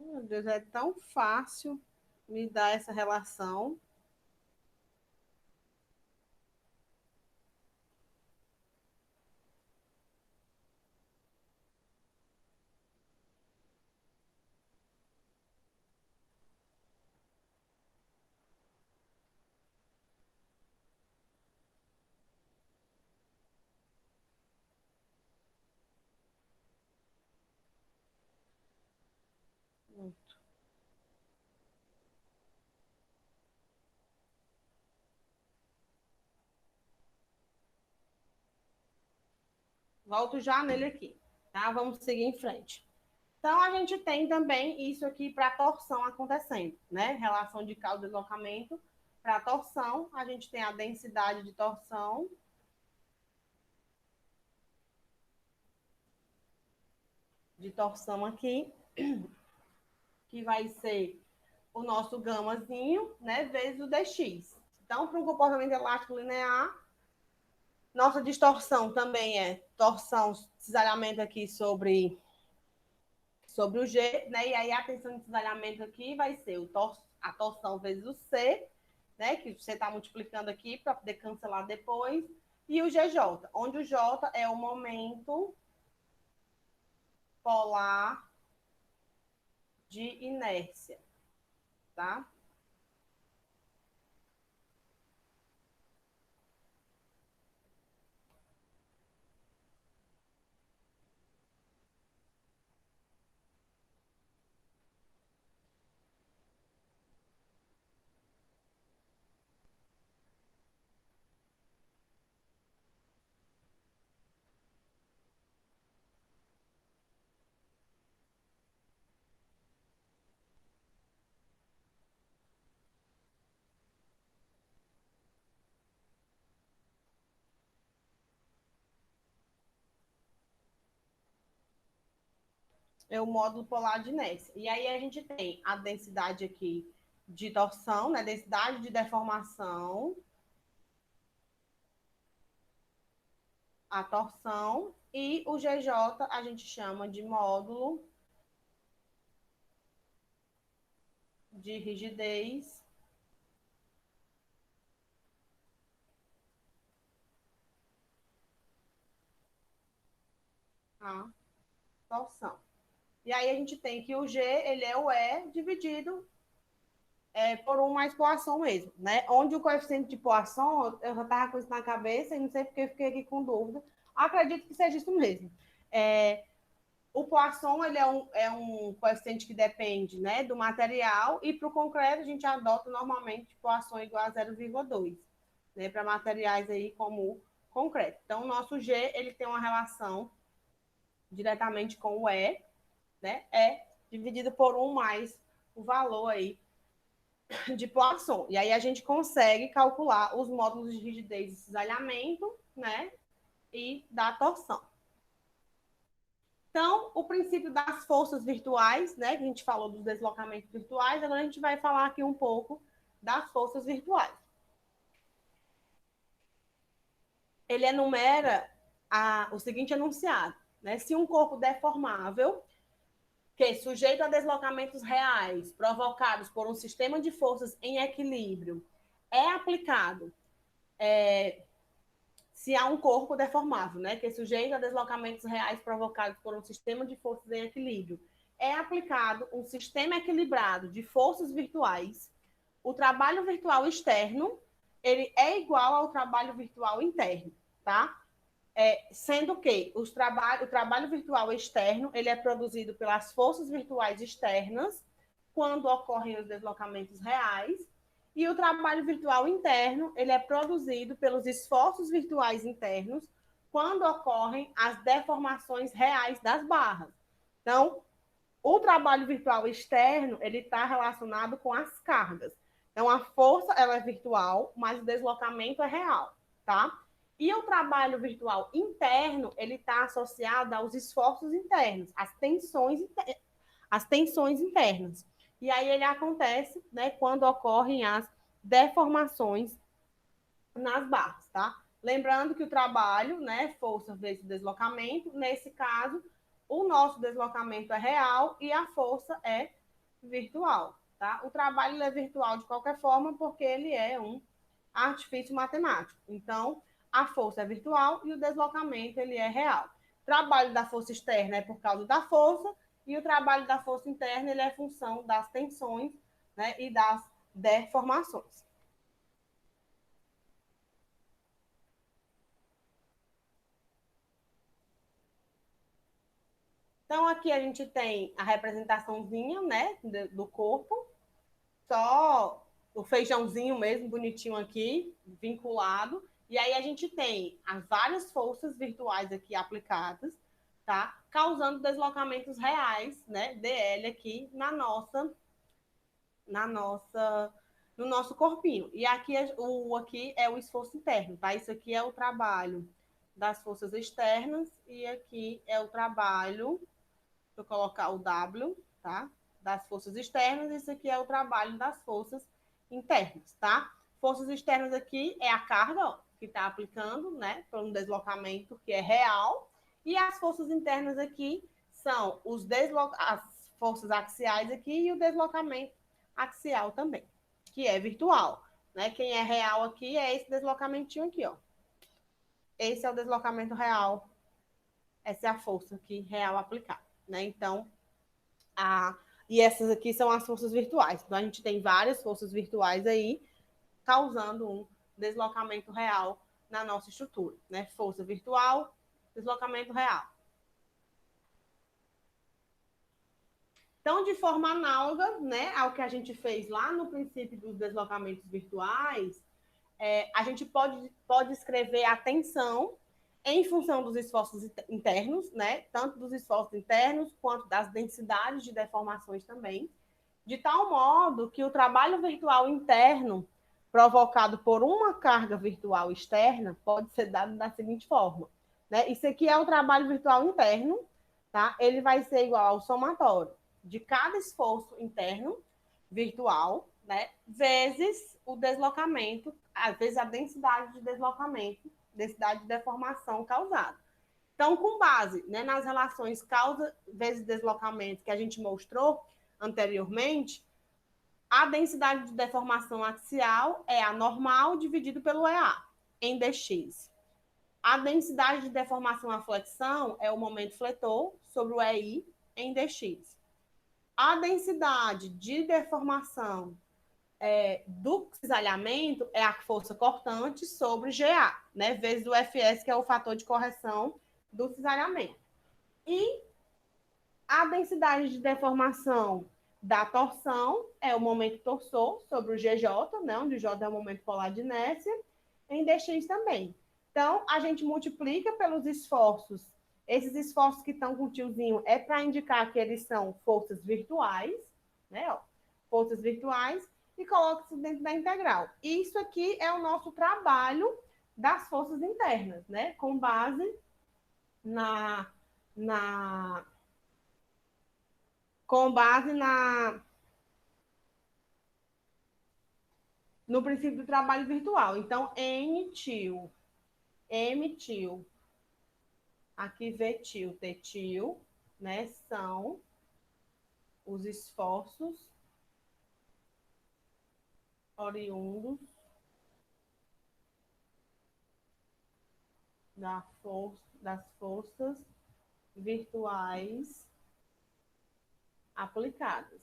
Meu Deus, é tão fácil me dar essa relação. Volto já nele aqui, tá? Vamos seguir em frente. Então, a gente tem também isso aqui para torção acontecendo, né? Relação de causa e deslocamento para torção. A gente tem a densidade de torção aqui, que vai ser o nosso gamazinho, né? Vezes o dx. Então, para um comportamento elástico linear, nossa distorção também é torção, cisalhamento aqui sobre o G, né? E aí a tensão de cisalhamento aqui vai ser a torção vezes o C, né? Que você está multiplicando aqui para poder cancelar depois. E o GJ, onde o J é o momento polar de inércia, tá? É o módulo polar de inércia. E aí a gente tem a densidade aqui de torção, né? Densidade de deformação, a torção, e o GJ a gente chama de módulo de rigidez a torção. E aí a gente tem que o G, ele é o E dividido por 1 mais Poisson mesmo, né? Onde o coeficiente de Poisson, eu já estava com isso na cabeça e não sei porque eu fiquei aqui com dúvida. Acredito que seja isso mesmo. O Poisson, ele é um coeficiente que depende, né, do material, e para o concreto a gente adota normalmente Poisson igual a 0,2, né, para materiais aí como o concreto. Então, o nosso G, ele tem uma relação diretamente com o E, né, E dividido por 1 mais o valor aí de Poisson. E aí a gente consegue calcular os módulos de rigidez e cisalhamento, né, e da torção. Então, o princípio das forças virtuais, né, que a gente falou dos deslocamentos virtuais, agora a gente vai falar aqui um pouco das forças virtuais. Ele enumera o seguinte enunciado, né? Se um corpo deformável, que é sujeito a deslocamentos reais provocados por um sistema de forças em equilíbrio, é aplicado se há um corpo deformável, né, que é sujeito a deslocamentos reais provocados por um sistema de forças em equilíbrio, é aplicado um sistema equilibrado de forças virtuais, o trabalho virtual externo, ele é igual ao trabalho virtual interno, tá? Sendo que o trabalho virtual externo, ele é produzido pelas forças virtuais externas, quando ocorrem os deslocamentos reais, e o trabalho virtual interno, ele é produzido pelos esforços virtuais internos, quando ocorrem as deformações reais das barras. Então, o trabalho virtual externo, ele está relacionado com as cargas. Então, a força, ela é virtual, mas o deslocamento é real, tá? E o trabalho virtual interno, ele está associado aos esforços internos, às tensões internas. E aí ele acontece, né, quando ocorrem as deformações nas barras, tá? Lembrando que o trabalho, né, força vezes deslocamento, nesse caso, o nosso deslocamento é real e a força é virtual, tá? O trabalho é virtual de qualquer forma porque ele é um artifício matemático. Então, a força é virtual e o deslocamento ele é real. O trabalho da força externa é por causa da força e o trabalho da força interna ele é função das tensões, né, e das deformações. Então, aqui a gente tem a representaçãozinha, né, do corpo, só o feijãozinho mesmo, bonitinho aqui, vinculado. E aí a gente tem as várias forças virtuais aqui aplicadas, tá? Causando deslocamentos reais, né, DL aqui no nosso corpinho. E aqui aqui é o esforço interno, tá? Isso aqui é o trabalho das forças externas e aqui é o trabalho, vou colocar o W, tá? Das forças externas, isso aqui é o trabalho das forças internas, tá? Forças externas aqui é a carga, ó, que está aplicando, né, para um deslocamento que é real, e as forças internas aqui são as forças axiais aqui e o deslocamento axial também, que é virtual, né? Quem é real aqui é esse deslocamentinho aqui, ó. Esse é o deslocamento real, essa é a força aqui real aplicada, né? Então, e essas aqui são as forças virtuais. Então, a gente tem várias forças virtuais aí, causando um deslocamento real na nossa estrutura, né? Força virtual, deslocamento real. Então, de forma análoga, né, ao que a gente fez lá no princípio dos deslocamentos virtuais, a gente pode escrever a tensão em função dos esforços internos, né, tanto dos esforços internos quanto das densidades de deformações também, de tal modo que o trabalho virtual interno provocado por uma carga virtual externa pode ser dado da seguinte forma, né? Isso aqui é o trabalho virtual interno, tá? Ele vai ser igual ao somatório de cada esforço interno virtual, né, vezes o deslocamento, às vezes a densidade de deslocamento, densidade de deformação causada. Então, com base, né, nas relações causa vezes deslocamento que a gente mostrou anteriormente, a densidade de deformação axial é a normal dividido pelo EA, em dx. A densidade de deformação à flexão é o momento fletor sobre o EI em dx. A densidade de deformação do cisalhamento é a força cortante sobre GA, né, vezes o FS, que é o fator de correção do cisalhamento. E a densidade de deformação da torção é o momento torsor sobre o GJ, né, onde o J é o momento polar de inércia, em dx também. Então, a gente multiplica pelos esforços. Esses esforços que estão com o tiozinho é para indicar que eles são forças virtuais, né? Ó, forças virtuais, e coloca isso dentro da integral. Isso aqui é o nosso trabalho das forças internas, né? Com base na com base no princípio do trabalho virtual. Então, N tio, M tio, aqui V tio, T tio, né, são os esforços oriundos das forças virtuais aplicadas.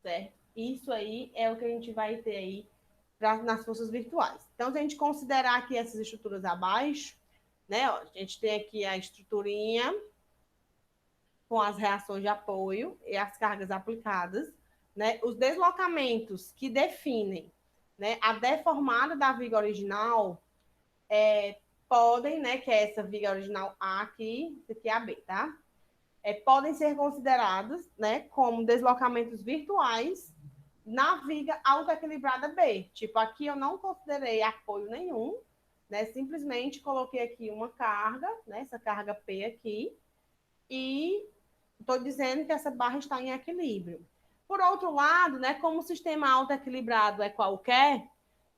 Certo? Isso aí é o que a gente vai ter aí nas forças virtuais. Então, se a gente considerar aqui essas estruturas abaixo, né, ó, a gente tem aqui a estruturinha com as reações de apoio e as cargas aplicadas, né, os deslocamentos que definem, né, a deformada da viga original podem, né, que é essa viga original A aqui, isso aqui é a B, tá? Podem ser considerados, né, como deslocamentos virtuais na viga autoequilibrada B. Tipo, aqui eu não considerei apoio nenhum, né, simplesmente coloquei aqui uma carga, né, essa carga P aqui, e estou dizendo que essa barra está em equilíbrio. Por outro lado, né, como o sistema autoequilibrado é qualquer,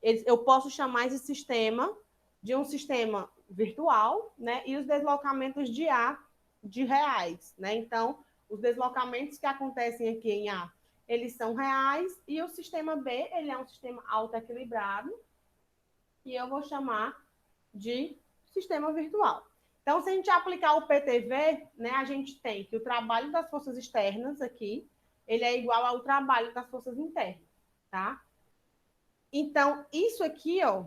eu posso chamar esse sistema de um sistema virtual, né, e os deslocamentos de A de reais, né? Então, os deslocamentos que acontecem aqui em A, eles são reais, e o sistema B, ele é um sistema autoequilibrado, e eu vou chamar de sistema virtual. Então, se a gente aplicar o PTV, né, a gente tem que o trabalho das forças externas aqui, ele é igual ao trabalho das forças internas, tá? Então, isso aqui, ó,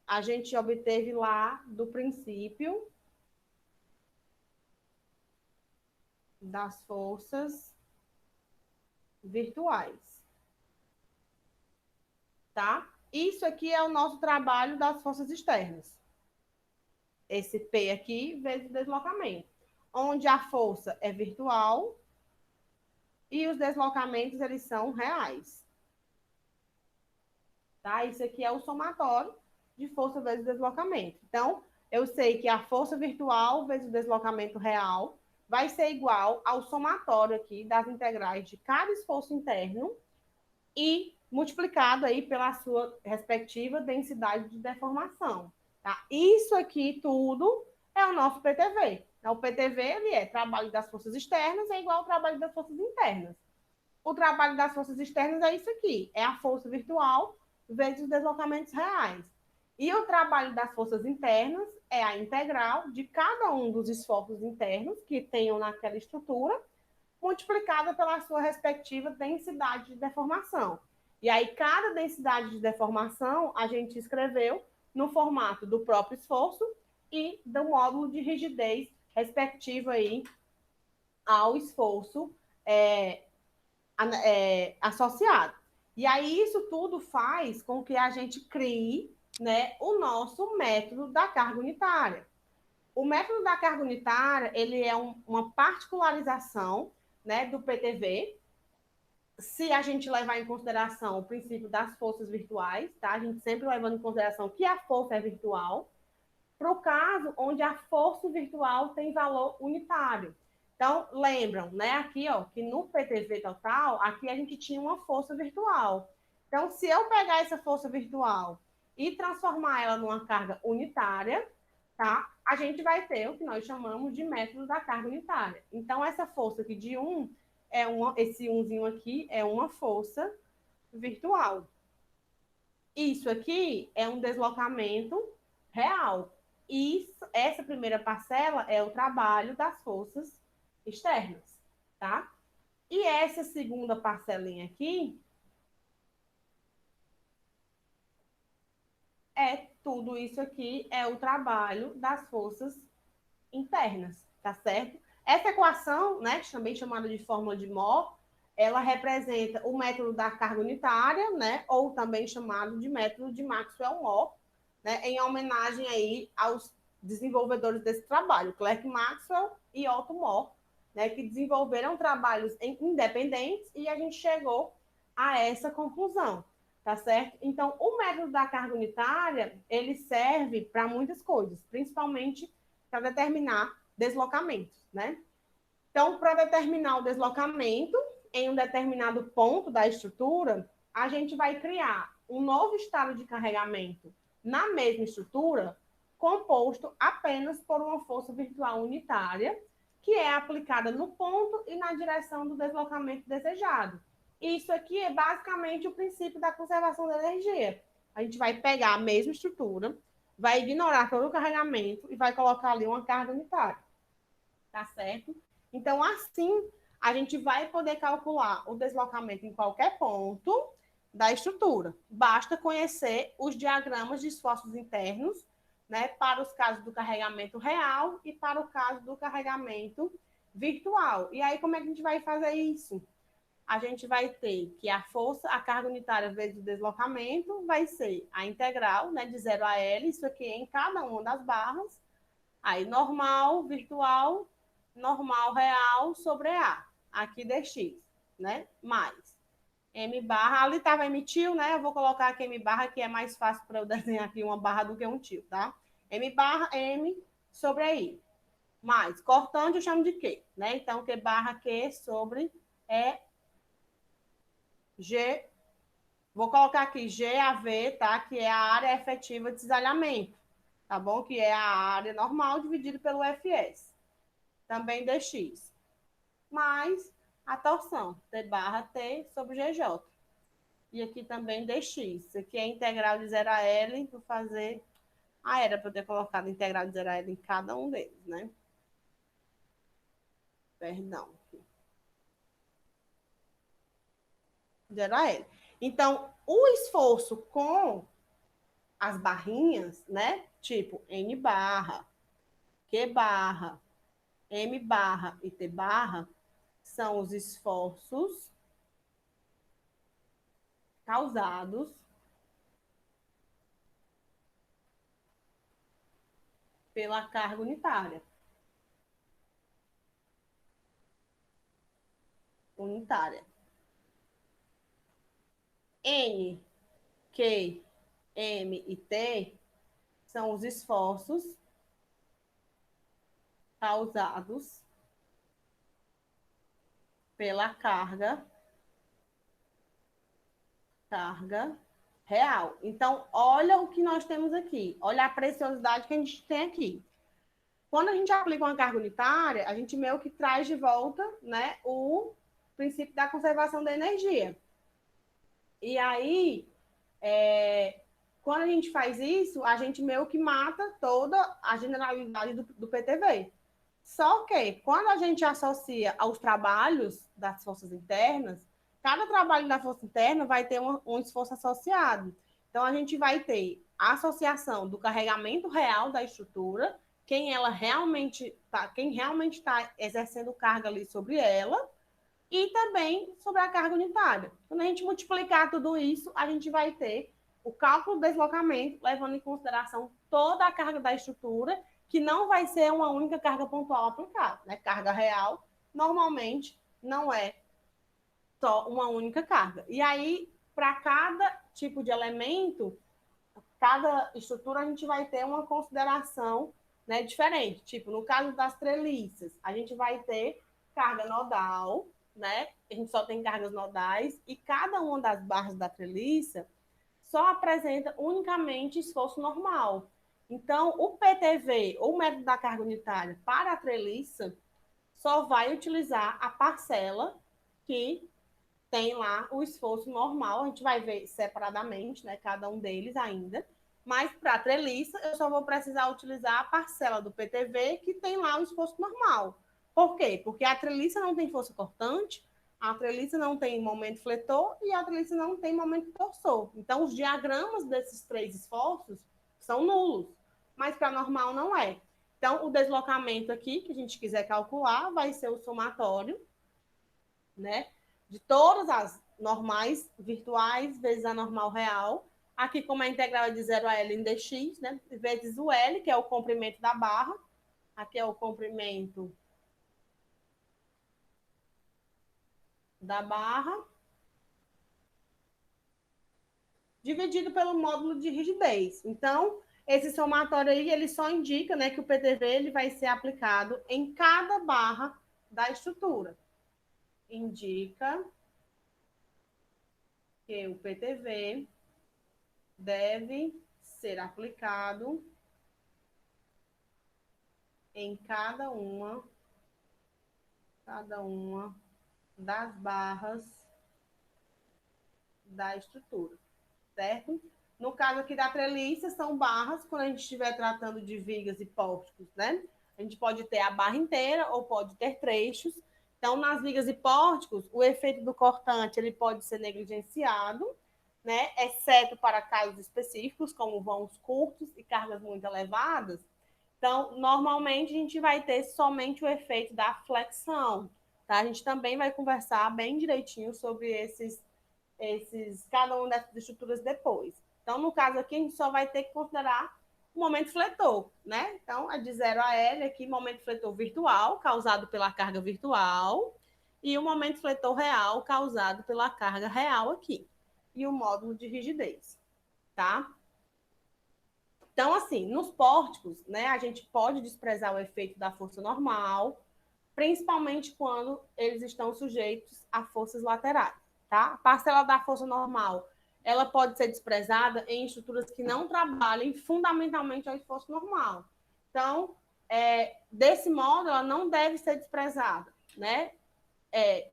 a gente obteve lá do princípio das forças virtuais. tá? Isso aqui é o nosso trabalho das forças externas. Esse P aqui vezes o deslocamento, onde a força é virtual e os deslocamentos eles são reais. Tá? Isso aqui é o somatório de força vezes deslocamento. Então, eu sei que a força virtual vezes o deslocamento real vai ser igual ao somatório aqui das integrais de cada esforço interno e multiplicado aí pela sua respectiva densidade de deformação. Tá? Isso aqui tudo é o nosso PTV. Então, o PTV ele é trabalho das forças externas é igual ao trabalho das forças internas. O trabalho das forças externas é isso aqui, é a força virtual vezes os deslocamentos reais. E o trabalho das forças internas é a integral de cada um dos esforços internos que tenham naquela estrutura, multiplicada pela sua respectiva densidade de deformação. E aí, cada densidade de deformação a gente escreveu no formato do próprio esforço e do módulo de rigidez respectivo aí ao esforço associado. E aí, isso tudo faz com que a gente crie, né, o nosso método da carga unitária. O método da carga unitária, ele é uma particularização, né, do PTV, se a gente levar em consideração o princípio das forças virtuais, tá? A gente sempre levando em consideração que a força é virtual, para o caso onde a força virtual tem valor unitário. Então, lembram, né, aqui, ó, que no PTV total, aqui a gente tinha uma força virtual. Então, se eu pegar essa força virtual e transformar ela numa carga unitária, tá? A gente vai ter o que nós chamamos de método da carga unitária. Então, essa força aqui de 1 esse 1zinho aqui é uma força virtual. Isso aqui é um deslocamento real. E essa primeira parcela é o trabalho das forças externas, tá? E essa segunda parcelinha aqui tudo isso aqui é o trabalho das forças internas, tá certo? Essa equação, né, também chamada de fórmula de Mohr, ela representa o método da carga unitária, né, ou também chamado de método de Maxwell-Mohr, né, em homenagem aí aos desenvolvedores desse trabalho, Clerk Maxwell e Otto Mohr, né, que desenvolveram trabalhos independentes e a gente chegou a essa conclusão, tá certo? Então, o método da carga unitária, ele serve para muitas coisas, principalmente para determinar deslocamentos, né? Então, para determinar o deslocamento em um determinado ponto da estrutura, a gente vai criar um novo estado de carregamento na mesma estrutura, composto apenas por uma força virtual unitária, que é aplicada no ponto e na direção do deslocamento desejado. Isso aqui é basicamente o princípio da conservação da energia. A gente vai pegar a mesma estrutura, vai ignorar todo o carregamento e vai colocar ali uma carga unitária. Tá certo? Então, assim, a gente vai poder calcular o deslocamento em qualquer ponto da estrutura. Basta conhecer os diagramas de esforços internos, né, para os casos do carregamento real e para o caso do carregamento virtual. E aí, como é que a gente vai fazer isso? A gente vai ter que a força, a carga unitária vezes o deslocamento, vai ser a integral, né, de 0 a L, isso aqui em cada uma das barras. Aí, normal, virtual, normal, real, sobre A. Aqui dx, né? Mais. M barra, ali estava M tio, né? Eu vou colocar aqui M barra, que é mais fácil para eu desenhar aqui uma barra do que um tio, tá? M barra, M sobre I. Mais, cortante eu chamo de Q, né? Então, Q barra Q sobre G. Vou colocar aqui GAV, tá? Que é a área efetiva de cisalhamento, tá bom? Que é a área normal dividida pelo FS. Também dx. Mais a torção, T barra T sobre GJ. E aqui também dx. Isso aqui é integral de 0 a L, vou fazer... era para eu ter colocado integral de 0 a L em cada um deles, né? Perdão. 0 a L. Então, o esforço com as barrinhas, né? Tipo N barra, Q barra, M barra e T barra, são os esforços causados pela carga unitária. N, Q, M e T são os esforços causados pela carga real. Então, olha o que nós temos aqui. Olha a preciosidade que a gente tem aqui. Quando a gente aplica uma carga unitária, a gente meio que traz de volta, né, o princípio da conservação da energia. E aí, quando a gente faz isso, a gente meio que mata toda a generalidade do PTV. Só que, quando a gente associa aos trabalhos das forças internas, cada trabalho da força interna vai ter um esforço associado. Então, a gente vai ter a associação do carregamento real da estrutura, quem realmente está exercendo carga ali sobre ela, e também sobre a carga unitária. Quando a gente multiplicar tudo isso, a gente vai ter o cálculo do deslocamento, levando em consideração toda a carga da estrutura, que não vai ser uma única carga pontual aplicada. Né? Carga real, normalmente, não é só uma única carga. E aí, para cada tipo de elemento, cada estrutura, a gente vai ter uma consideração, né, diferente. Tipo, no caso das treliças, a gente vai ter carga nodal, né? A gente só tem cargas nodais, e cada uma das barras da treliça só apresenta unicamente esforço normal. Então, o PTV, ou método da carga unitária, para a treliça, só vai utilizar a parcela que tem lá o esforço normal. A gente vai ver separadamente, né, cada um deles ainda. Mas para a treliça, eu só vou precisar utilizar a parcela do PTV que tem lá o esforço normal. Por quê? Porque a treliça não tem força cortante, a treliça não tem momento fletor e a treliça não tem momento torsor. Então, os diagramas desses três esforços são nulos, mas para normal não é. Então, o deslocamento aqui, que a gente quiser calcular, vai ser o somatório, né, de todas as normais virtuais vezes a normal real. Aqui, como a integral é de 0 a L em dx, né, vezes o L, que é o comprimento da barra. Aqui é o comprimento da barra, dividido pelo módulo de rigidez. Então, esse somatório aí, ele só indica, né, que o PTV ele vai ser aplicado em cada barra da estrutura. Indica que o PTV deve ser aplicado em cada uma das barras da estrutura, certo? No caso aqui da treliça, são barras, quando a gente estiver tratando de vigas e pórticos, né? A gente pode ter a barra inteira ou pode ter trechos. Então, nas vigas e pórticos, o efeito do cortante ele pode ser negligenciado, né? Exceto para casos específicos, como vãos curtos e cargas muito elevadas. Então, normalmente, a gente vai ter somente o efeito da flexão. Tá? A gente também vai conversar bem direitinho sobre cada uma dessas estruturas depois. Então, no caso aqui, a gente só vai ter que considerar o momento fletor, né? Então, é de 0 a L aqui, momento fletor virtual, causado pela carga virtual, e o momento fletor real, causado pela carga real aqui. E o módulo de rigidez, tá? Então, assim, nos pórticos, né, a gente pode desprezar o efeito da força normal, principalmente quando eles estão sujeitos a forças laterais, tá? A parcela da força normal, ela pode ser desprezada em estruturas que não trabalhem fundamentalmente ao esforço normal. Então, desse modo, ela não deve ser desprezada, né?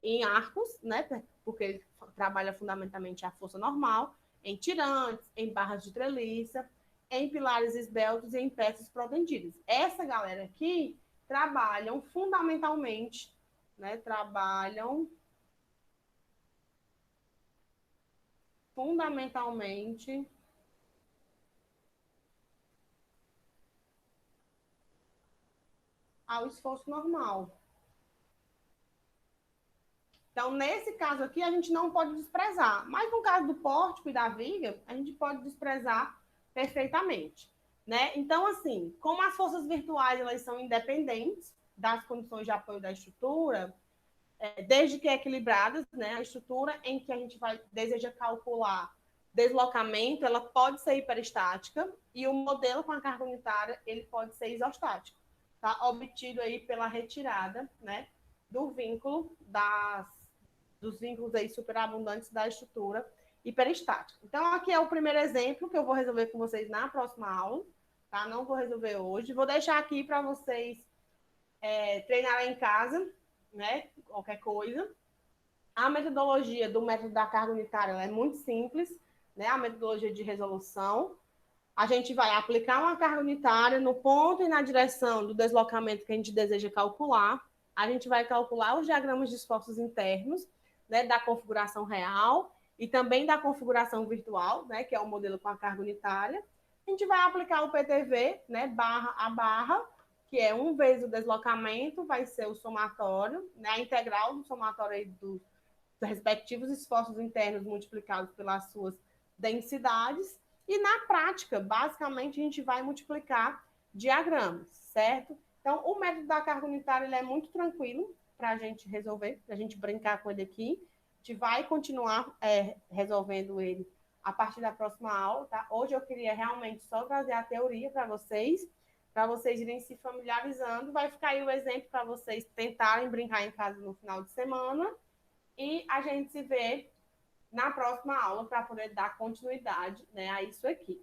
Em arcos, né? Porque ele trabalha fundamentalmente a força normal, em tirantes, em barras de treliça, em pilares esbeltos e em peças protendidas. Essa galera aqui trabalham fundamentalmente, né? Trabalham fundamentalmente ao esforço normal. Então, nesse caso aqui, a gente não pode desprezar. Mas no caso do pórtico e da viga, a gente pode desprezar perfeitamente. né? Então, assim, como as forças virtuais elas são independentes das condições de apoio da estrutura, desde que equilibradas, né? A estrutura em que a gente deseja calcular deslocamento, ela pode ser hiperestática e o modelo com a carga unitária, ele pode ser isostático, tá? Obtido aí pela retirada, né, do vínculo dos vínculos aí superabundantes da estrutura hiperestática. Então, aqui é o primeiro exemplo que eu vou resolver com vocês na próxima aula, tá? Não vou resolver hoje. Vou deixar aqui para vocês treinarem em casa, né? Qualquer coisa. A metodologia do método da carga unitária é muito simples, né? A metodologia de resolução. A gente vai aplicar uma carga unitária no ponto e na direção do deslocamento que a gente deseja calcular. A gente vai calcular os diagramas de esforços internos, né, da configuração real e também da configuração virtual, né, que é o modelo com a carga unitária. A gente vai aplicar o PTV, né, barra a barra, que é 1 vezes o deslocamento, vai ser o somatório, né, a integral do somatório dos respectivos esforços internos multiplicados pelas suas densidades. E na prática, basicamente, a gente vai multiplicar diagramas, certo? Então, o método da carga unitária ele é muito tranquilo para a gente resolver, para a gente brincar com ele aqui. A gente vai continuar resolvendo ele a partir da próxima aula, tá? Hoje eu queria realmente só trazer a teoria para vocês irem se familiarizando. Vai ficar aí o exemplo para vocês tentarem brincar em casa no final de semana. E a gente se vê na próxima aula para poder dar continuidade, né, a isso aqui.